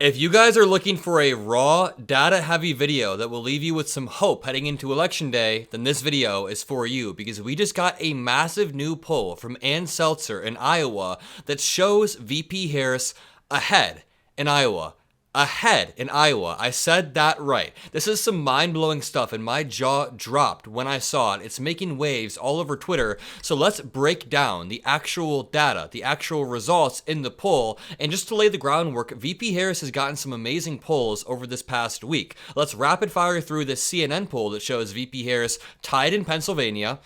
If you guys are looking for a raw, data-heavy video that will leave you with some hope heading into Election Day, then this video is for you, because we just got a massive new poll from Seltzer in Iowa that shows VP Harris ahead in Iowa. I said that right. This is some mind-blowing stuff and my jaw dropped when I saw it. It's making waves all over Twitter. So let's break down the actual data, the actual results in the poll. And just to lay the groundwork, VP Harris has gotten some amazing polls over this past week. Let's rapid fire through this CNN poll that shows VP Harris tied in Pennsylvania.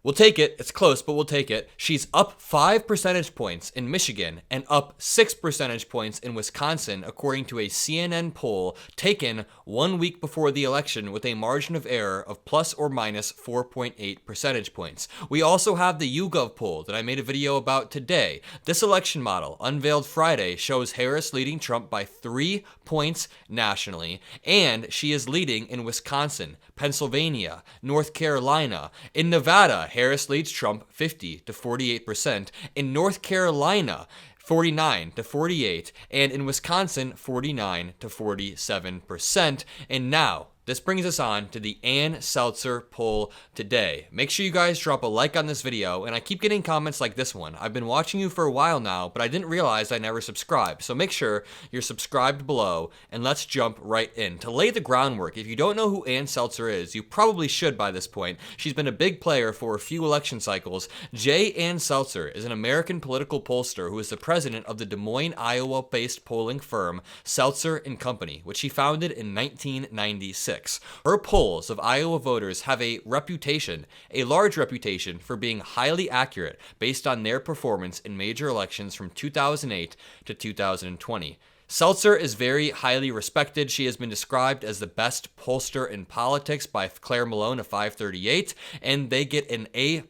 We'll take it. It's close, but we'll take it. She's up 5 percentage points in Michigan and up 6 percentage points in Wisconsin, according to a CNN poll taken 1 week before the election with a margin of error of plus or minus 4.8 percentage points. We also have the YouGov poll that I made a video about today. This election model, unveiled Friday, shows Harris leading Trump by 3 points nationally, and she is leading in Wisconsin, Pennsylvania, North Carolina. In Nevada, Harris leads Trump 50 to 48%. In North Carolina, 49 to 48, and in Wisconsin, 49 to 47%. And now, this brings us on to the Seltzer poll today. Make sure you guys drop a like on this video, and I keep getting comments like this one. I've been watching you for a while now, but I didn't realize I never subscribed. So make sure you're subscribed below, and let's jump right in. To lay the groundwork, if you don't know who Seltzer is, you probably should by this point. She's been a big player for a few election cycles. Seltzer is an American political pollster who is the president of the Des Moines, Iowa-based polling firm Seltzer & Company, which she founded in 1996. Her polls of Iowa voters have a large reputation for being highly accurate based on their performance in major elections from 2008 to 2020. Seltzer is very highly respected. She has been described as the best pollster in politics by Claire Malone of 538, and they get an A+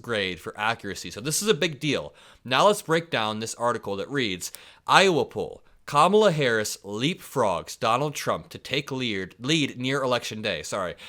grade for accuracy. So this is a big deal. Now let's break down this article that reads, Iowa poll. Kamala Harris leapfrogs Donald Trump to take lead near Election Day.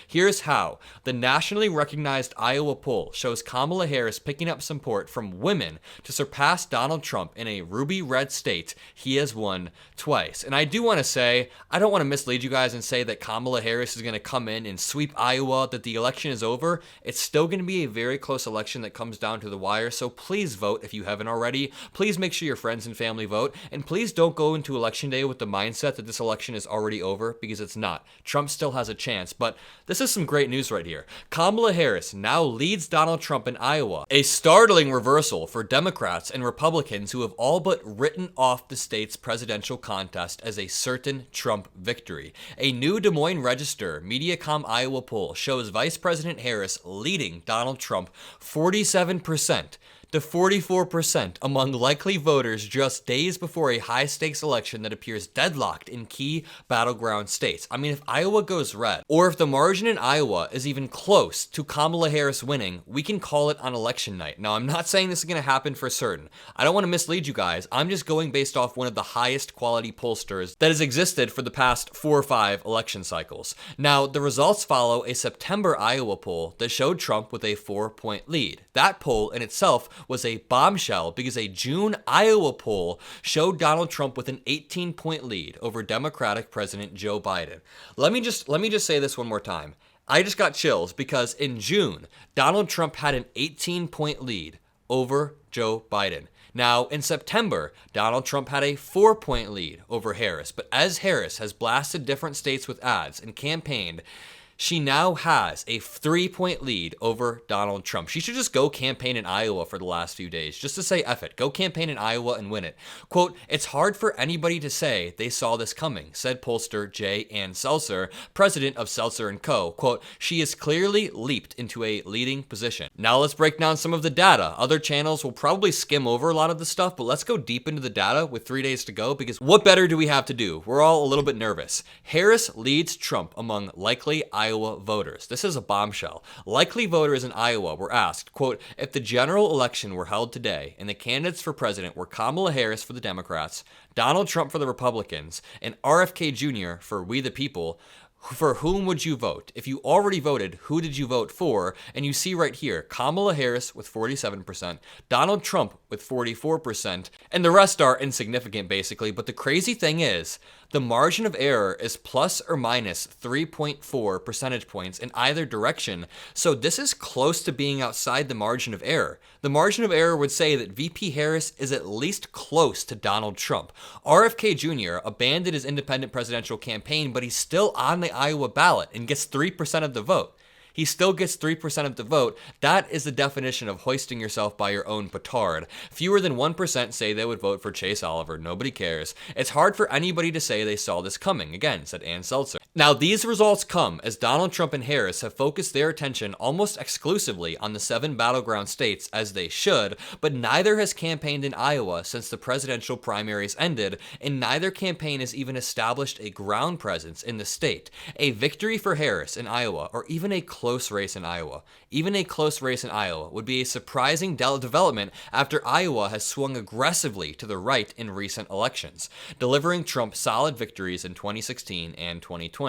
Here's how. The nationally recognized Iowa poll shows Kamala Harris picking up support from women to surpass Donald Trump in a ruby red state he has won twice. And I do want to say, I don't want to mislead you guys and say that Kamala Harris is going to come in and sweep Iowa, that the election is over. It's still going to be a very close election that comes down to the wire. So please vote if you haven't already. Please make sure your friends and family vote. And please don't go into Election Day with the mindset that this election is already over, because it's not. Trump still has a chance, but this is some great news right here. Kamala Harris now leads Donald Trump in Iowa, a startling reversal for Democrats and Republicans who have all but written off the state's presidential contest as a certain Trump victory. A new Des Moines Register Mediacom Iowa poll shows Vice President Harris leading Donald Trump 47% to 44% among likely voters just days before a high-stakes election that appears deadlocked in key battleground states. I mean, if Iowa goes red, or if the margin in Iowa is even close to Kamala Harris winning, we can call it on election night. Now, I'm not saying this is going to happen for certain. I don't want to mislead you guys. I'm just going based off one of the highest quality pollsters that has existed for the past 4 or 5 election cycles. Now, the results follow a September Iowa poll that showed Trump with a 4-point lead. That poll in itself was a bombshell because a June Iowa poll showed Donald Trump with an 18-point lead over Democratic President Joe Biden. Let me just say this one more time. I just got chills because in June, Donald Trump had an 18-point lead over Joe Biden. Now, in September, Donald Trump had a 4-point lead over Harris, but as Harris has blasted different states with ads and campaigned, she now has a 3-point lead over Donald Trump. She should just go campaign in Iowa for the last few days, just to say F it. Go campaign in Iowa and win it. Quote, it's hard for anybody to say they saw this coming, said pollster Seltzer, president of Seltzer & Co. Quote, she has clearly leaped into a leading position. Now let's break down some of the data. Other channels will probably skim over a lot of the stuff, but let's go deep into the data with 3 days to go, because what better do we have to do? We're all a little bit nervous. Harris leads Trump among likely Iowa voters. This is a bombshell. Likely voters in Iowa were asked, quote, if the general election were held today and the candidates for president were Kamala Harris for the Democrats, Donald Trump for the Republicans, and RFK Jr. for We the People, for whom would you vote? If you already voted, who did you vote for? And you see right here, Kamala Harris with 47%, Donald Trump with 44%, and the rest are insignificant basically. But the crazy thing is, The margin of error is plus or minus 3.4 percentage points in either direction, so this is close to being outside the margin of error. The margin of error would say that VP Harris is at least close to Donald Trump. RFK Jr. abandoned his independent presidential campaign, but he's still on the Iowa ballot and gets 3% of the vote. He still gets 3% of the vote. That is the definition of hoisting yourself by your own petard. Fewer than 1% say they would vote for Chase Oliver. Nobody cares. It's hard for anybody to say they saw this coming, again, said Ann Seltzer. Now, these results come as Donald Trump and Harris have focused their attention almost exclusively on the 7 battleground states, as they should, but neither has campaigned in Iowa since the presidential primaries ended, and neither campaign has even established a ground presence in the state. A victory for Harris in Iowa, or even a close race in Iowa, would be a surprising development after Iowa has swung aggressively to the right in recent elections, delivering Trump solid victories in 2016 and 2020.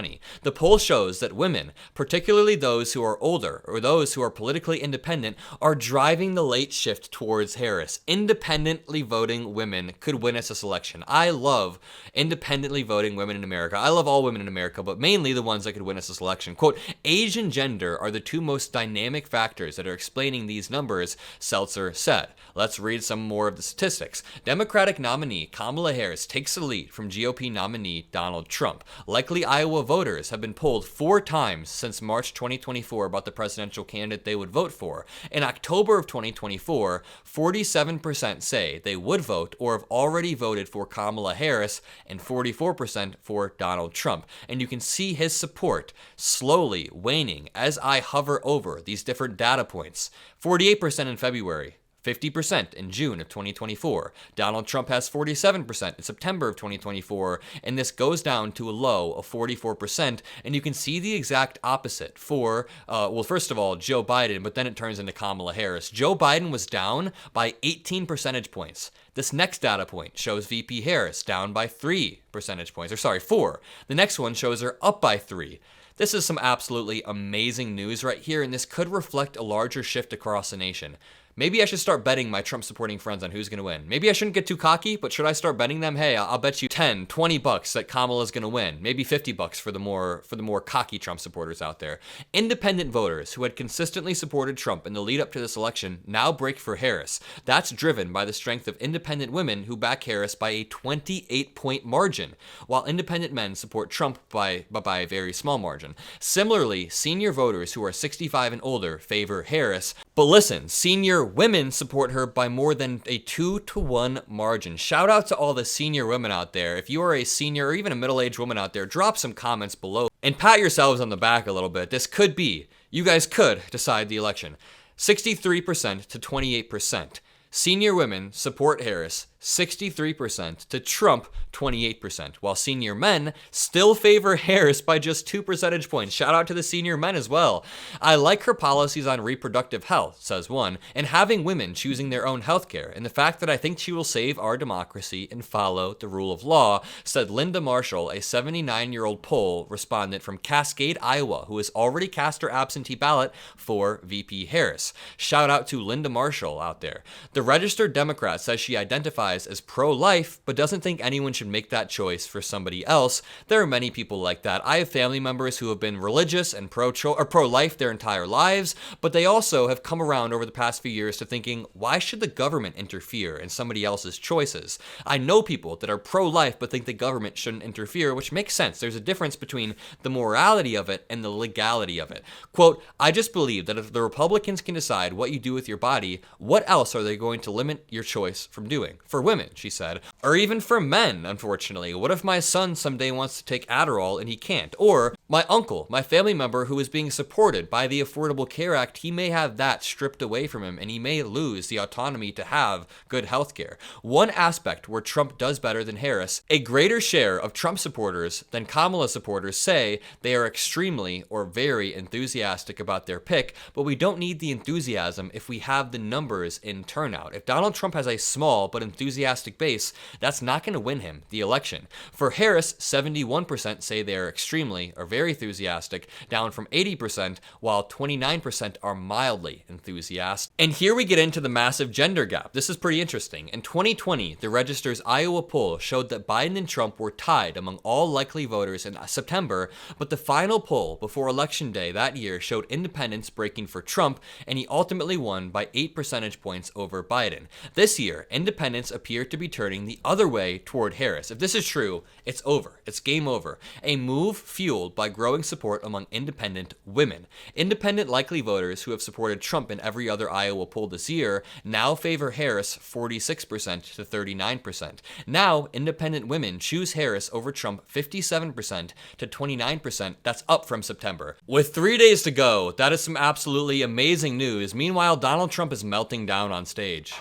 The poll shows that women, particularly those who are older or those who are politically independent, are driving the late shift towards Harris. Independently voting women could win us this election. I love independently voting women in America. I love all women in America, but mainly the ones that could win us this election. Quote, age and gender are the 2 most dynamic factors that are explaining these numbers, Seltzer said. Let's read some more of the statistics. Democratic nominee Kamala Harris takes the lead from GOP nominee Donald Trump. Likely Iowa voters have been polled 4 times since March 2024 about the presidential candidate they would vote for. In October of 2024, 47% say they would vote or have already voted for Kamala Harris, and 44% for Donald Trump. And you can see his support slowly waning as I hover over these different data points. 48% in February, 50% in June of 2024. Donald Trump has 47% in September of 2024, and this goes down to a low of 44%, and you can see the exact opposite for, well, first of all, Joe Biden, but then it turns into Kamala Harris. Joe Biden was down by 18 percentage points. This next data point shows VP Harris down by 3 percentage points, or sorry, 4. The next one shows her up by 3. This is some absolutely amazing news right here, and this could reflect a larger shift across the nation. Maybe I should start betting my Trump-supporting friends on who's going to win. Maybe I shouldn't get too cocky, but should I start betting them? Hey, I'll bet you 10, 20 bucks that Kamala's going to win. Maybe 50 bucks for the more cocky Trump supporters out there. Independent voters who had consistently supported Trump in the lead up to this election now break for Harris. That's driven by the strength of independent women who back Harris by a 28-point margin, while independent men support Trump by a very small margin. Similarly, senior voters who are 65 and older favor Harris. But listen, senior women support her by more than a 2-to-1 margin. Shout out to all the senior women out there. If you are a senior or even a middle-aged woman out there, drop some comments below and pat yourselves on the back a little bit. This could be, you guys could decide the election. 63% to 28%. Senior women support Harris 63% to Trump 28%, while senior men still favor Harris by just 2 percentage points. Shout out to the senior men as well. I like her policies on reproductive health, says one, and having women choosing their own healthcare, and the fact that I think she will save our democracy and follow the rule of law, said Linda Marshall, a 79-year-old poll respondent from Cascade, Iowa, who has already cast her absentee ballot for VP Harris. Shout out to Linda Marshall out there. The registered Democrat says she identifies as pro-life, but doesn't think anyone should make that choice for somebody else. There are many people like that. I have family members who have been religious and pro-life their entire lives, but they also have come around over the past few years to thinking, why should the government interfere in somebody else's choices? I know people that are pro-life but think the government shouldn't interfere, which makes sense. There's a difference between the morality of it and the legality of it. Quote, I just believe that if the Republicans can decide what you do with your body, what else are they going to limit your choice from doing? For women, she said, or even for men, unfortunately. What if my son someday wants to take Adderall and he can't? Or my uncle, my family member who is being supported by the Affordable Care Act, he may have that stripped away from him and he may lose the autonomy to have good health care. One aspect where Trump does better than Harris, a greater share of Trump supporters than Kamala supporters say they are extremely or very enthusiastic about their pick, but we don't need the enthusiasm if we have the numbers in turnout. If Donald Trump has a small but enthusiastic enthusiastic base, that's not going to win him the election. For Harris, 71% say they are extremely or very enthusiastic, down from 80%, while 29% are mildly enthusiastic. And here we get into the massive gender gap. This is pretty interesting. In 2020, the Register's Iowa poll showed that Biden and Trump were tied among all likely voters in September, but the final poll before Election Day that year showed independents breaking for Trump, and he ultimately won by 8 percentage points over Biden. This year, independents appear to be turning the other way toward Harris. If this is true, it's over. It's game over. A move fueled by growing support among independent women. Independent likely voters who have supported Trump in every other Iowa poll this year now favor Harris 46% to 39%. Now, independent women choose Harris over Trump 57% to 29%. That's up from September. With 3 days to go, that is some absolutely amazing news. Meanwhile, Donald Trump is melting down on stage.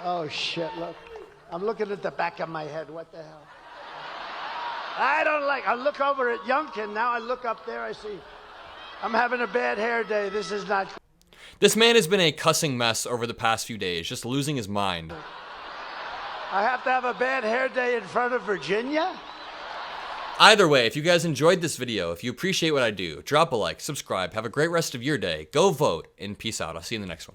Oh shit, look. I'm looking at the back of my head. What the hell? I don't like, I look over at Youngkin, now I look up there, I see, I'm having a bad hair day. This is not. This man has been a cussing mess over the past few days, just losing his mind. I have to have a bad hair day in front of Virginia? Either way, if you guys enjoyed this video, if you appreciate what I do, drop a like, subscribe, have a great rest of your day, go vote, and peace out. I'll see you in the next one.